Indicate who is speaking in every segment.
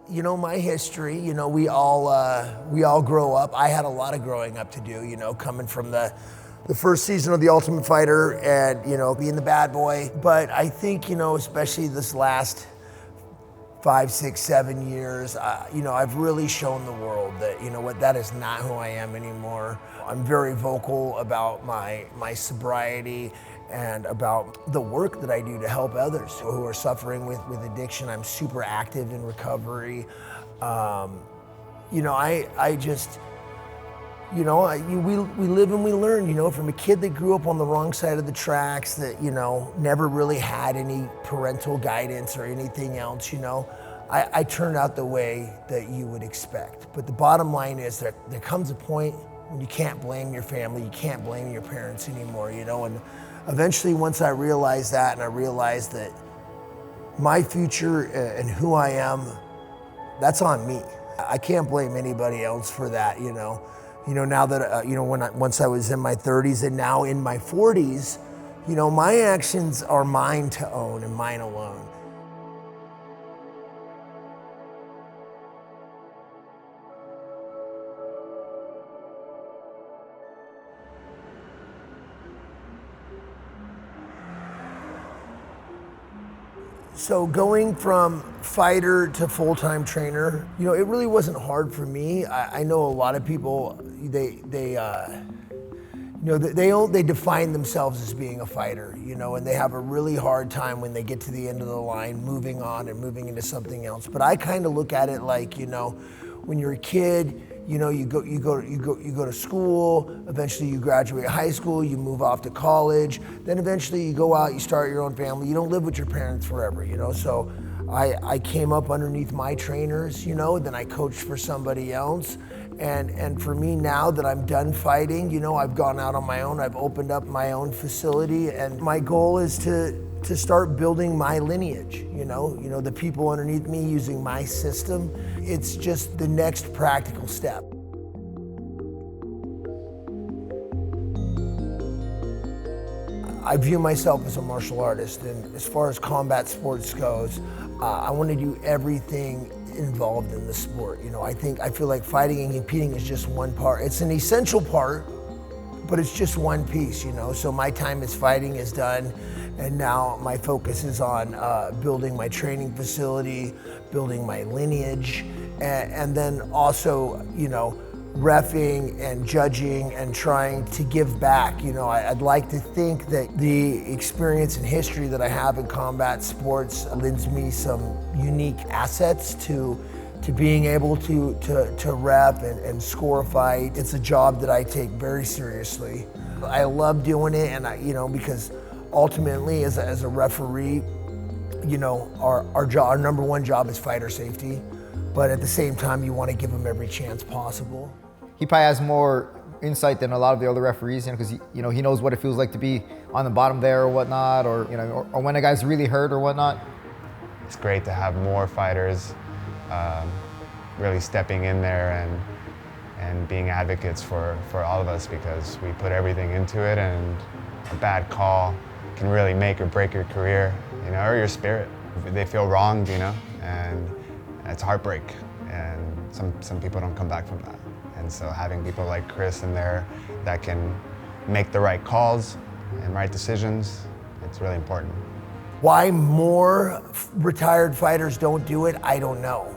Speaker 1: You know, my history, you know, we all grow up. I had a lot of growing up to do, you know, coming from the first season of The Ultimate Fighter and, you know, being the bad boy. But I think, you know, especially this last 5, 6, 7 years, you know, I've really shown the world that, you know what, that is not who I am anymore. I'm very vocal about my sobriety and about the work that I do to help others who are suffering with addiction. I'm super active in recovery. You know, I just, you know, we live and we learn, you know, from a kid that grew up on the wrong side of the tracks that, you know, never really had any parental guidance or anything else, you know. I turned out the way that you would expect. But the bottom line is that there comes a point when you can't blame your family, you can't blame your parents anymore, you know. And eventually, once I realized that, and I realized that my future and who I am, that's on me. I can't blame anybody else for that, you know. You know, now that, you know, once I was in my 30s and now in my 40s, you know, my actions are mine to own and mine alone. So going from fighter to full-time trainer, you know, it really wasn't hard for me. I know a lot of people, they define themselves as being a fighter, you know, and they have a really hard time when they get to the end of the line, moving on and moving into something else. But I kind of look at it like, you know, when you're a kid, you know, you go to school, eventually you graduate high school, you move off to college, then eventually you go out, you start your own family, you don't live with your parents forever, you know. So I came up underneath my trainers, you know, then I coached for somebody else. And for me, now that I'm done fighting, you know, I've gone out on my own, I've opened up my own facility, and my goal is to start building my lineage, you know, the people underneath me using my system. It's just the next practical step. I view myself as a martial artist, and as far as combat sports goes, I want to do everything involved in the sport. You know, I feel like fighting and competing is just one part. It's an essential part, but it's just one piece, you know. So my time as fighting is done, and now my focus is on building my training facility, building my lineage, and then also, you know, reffing and judging and trying to give back. You know, I'd like to think that the experience and history that I have in combat sports lends me some unique assets to being able to rep and score a fight. It's a job that I take very seriously. I love doing it, and you know, because ultimately as a referee, you know, our number one job is fighter safety, but at the same time, you want to give them every chance possible.
Speaker 2: He probably has more insight than a lot of the other referees, you know, because he knows what it feels like to be on the bottom there or whatnot, or you know, or when a guy's really hurt or whatnot.
Speaker 3: It's great to have more fighters really stepping in there and being advocates for all of us, because we put everything into it, and a bad call can really make or break your career, you know, or your spirit. They feel wronged, you know, and it's heartbreak, and some people don't come back from that. And so having people like Chris in there that can make the right calls and right decisions, it's really important.
Speaker 1: Why more retired fighters don't do it, I don't know.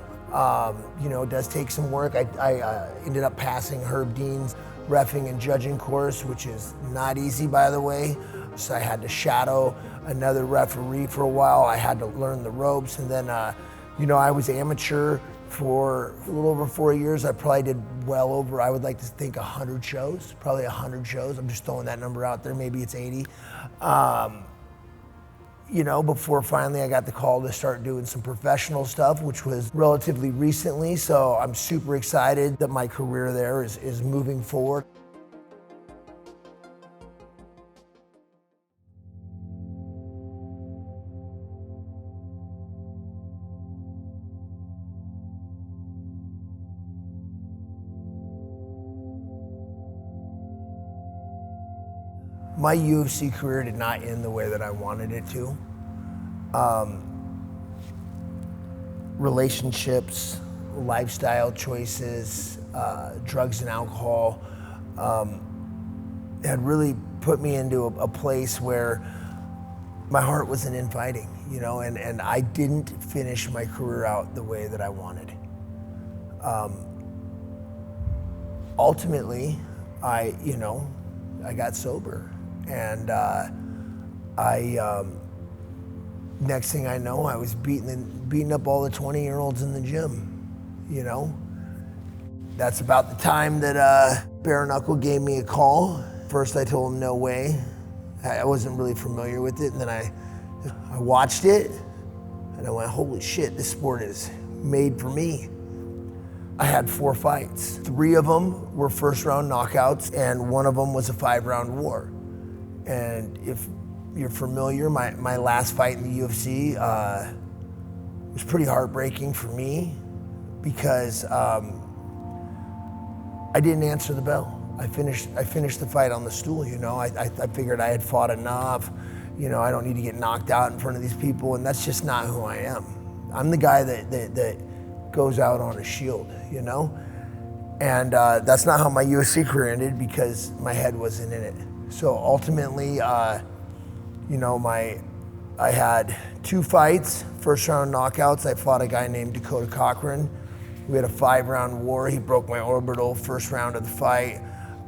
Speaker 1: You know, it does take some work. I ended up passing Herb Dean's reffing and judging course, which is not easy, by the way. So I had to shadow another referee for a while. I had to learn the ropes, and then, you know, I was amateur for a little over 4 years. I probably did well over, I would like to think, 100 shows, probably 100 shows. I'm just throwing that number out there, maybe it's 80. You know, before finally I got the call to start doing some professional stuff, which was relatively recently. So I'm super excited that my career there is moving forward. My UFC career did not end the way that I wanted it to. relationships, lifestyle choices, drugs and alcohol, had really put me into a place where my heart wasn't in fighting, you know, and I didn't finish my career out the way that I wanted. Ultimately, I got sober, and next thing I know, I was beating up all the 20-year-olds in the gym, you know. That's about the time that Bareknuckle gave me a call. First, I told him no way. I wasn't really familiar with it, and then I watched it, and I went, holy shit, this sport is made for me. I had 4 fights. 3 of them were first-round knockouts, and 1 of them was a 5-round war. And if you're familiar, my last fight in the UFC was pretty heartbreaking for me because I didn't answer the bell. I finished the fight on the stool, you know. I figured I had fought enough. You know, I don't need to get knocked out in front of these people, and that's just not who I am. I'm the guy that goes out on a shield, you know? And that's not how my UFC career ended because my head wasn't in it. So ultimately, you know, I had 2 fights, first round knockouts. I fought a guy named Dakota Cochran. We had a 5-round war. He broke my orbital first round of the fight.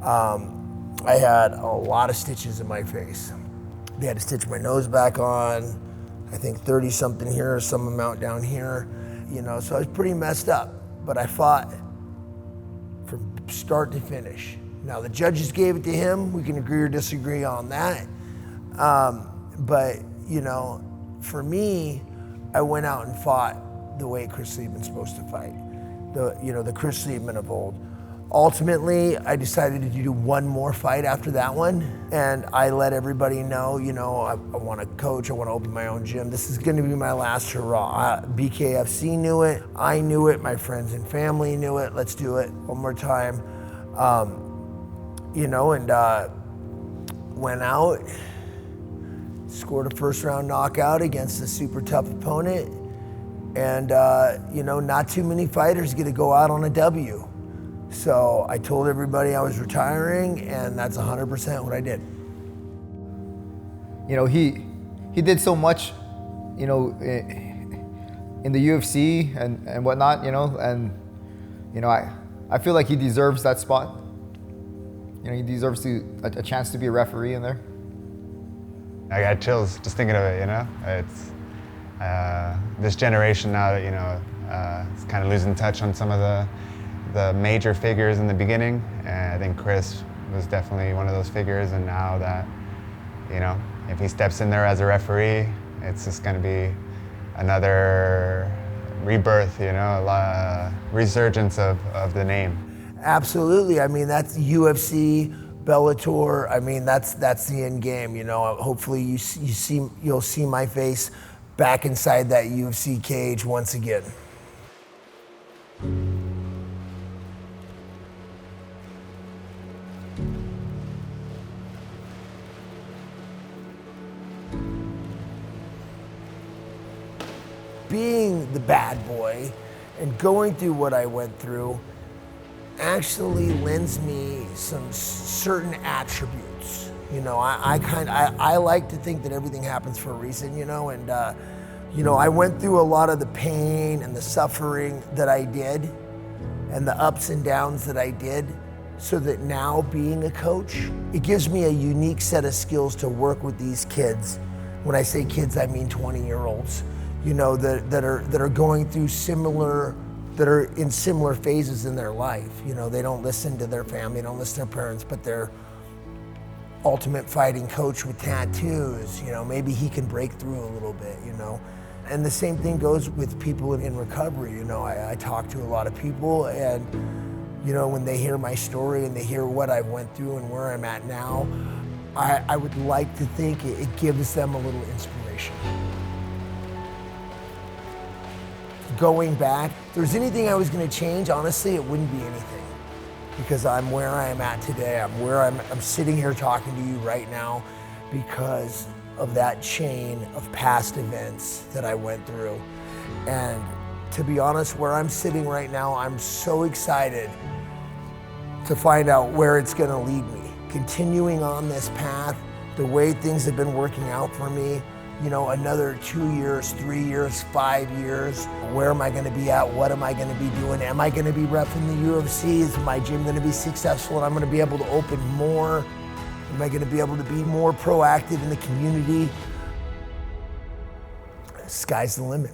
Speaker 1: I had a lot of stitches in my face. They had to stitch my nose back on, I think 30 something here, some amount down here, you know, so I was pretty messed up, but I fought from start to finish. Now the judges gave it to him. We can agree or disagree on that. But, you know, for me, I went out and fought the way Chris Leben's supposed to fight. The Chris Leben of old. Ultimately, I decided to do 1 more fight after that one, and I let everybody know, you know, I want to coach, I want to open my own gym. This is going to be my last hurrah. BKFC knew it, I knew it, my friends and family knew it. Let's do it one more time, you know, and went out, scored a first-round knockout against a super tough opponent, and you know, not too many fighters get to go out on a W. So I told everybody I was retiring, and that's 100% what I did.
Speaker 2: You know, he did so much, you know, in the UFC and whatnot, you know, and, you know, I feel like he deserves that spot. You know, he deserves a chance to be a referee in there.
Speaker 3: I got chills just thinking of it, you know? It's this generation now that, you know, it's kind of losing touch on some of the major figures in the beginning, and I think Chris was definitely one of those figures, and now that, you know, if he steps in there as a referee, it's just going to be another rebirth, you know, a resurgence of the name.
Speaker 1: Absolutely. I mean, that's UFC, Bellator. I mean, that's the end game. You know, hopefully you'll see my face back inside that UFC cage once again. Being the bad boy and going through what I went through actually lends me some certain attributes. You know, I like to think that everything happens for a reason, you know, and you know, I went through a lot of the pain and the suffering that I did and the ups and downs that I did, so that now being a coach, it gives me a unique set of skills to work with these kids. When I say kids, I mean 20-year-olds. You know, that are going through that are in similar phases in their life. You know, they don't listen to their family, don't listen to their parents, but their ultimate fighting coach with tattoos, you know, maybe he can break through a little bit, you know. And the same thing goes with people in recovery. You know, I talk to a lot of people, and, you know, when they hear my story and they hear what I went through and where I'm at now, I would like to think it gives them a little inspiration. Going back, if there's anything I was going to change, honestly, it wouldn't be anything, because I'm where I am at today. I'm sitting here talking to you right now because of that chain of past events that I went through. And to be honest, where I'm sitting right now, I'm so excited to find out where it's gonna lead me. Continuing on this path, the way things have been working out for me, you know, another 2 years, 3 years, 5 years, where am I gonna be at? What am I gonna be doing? Am I gonna be repping the UFC? Is my gym gonna be successful and I'm gonna be able to open more? Am I gonna be able to be more proactive in the community? Sky's the limit.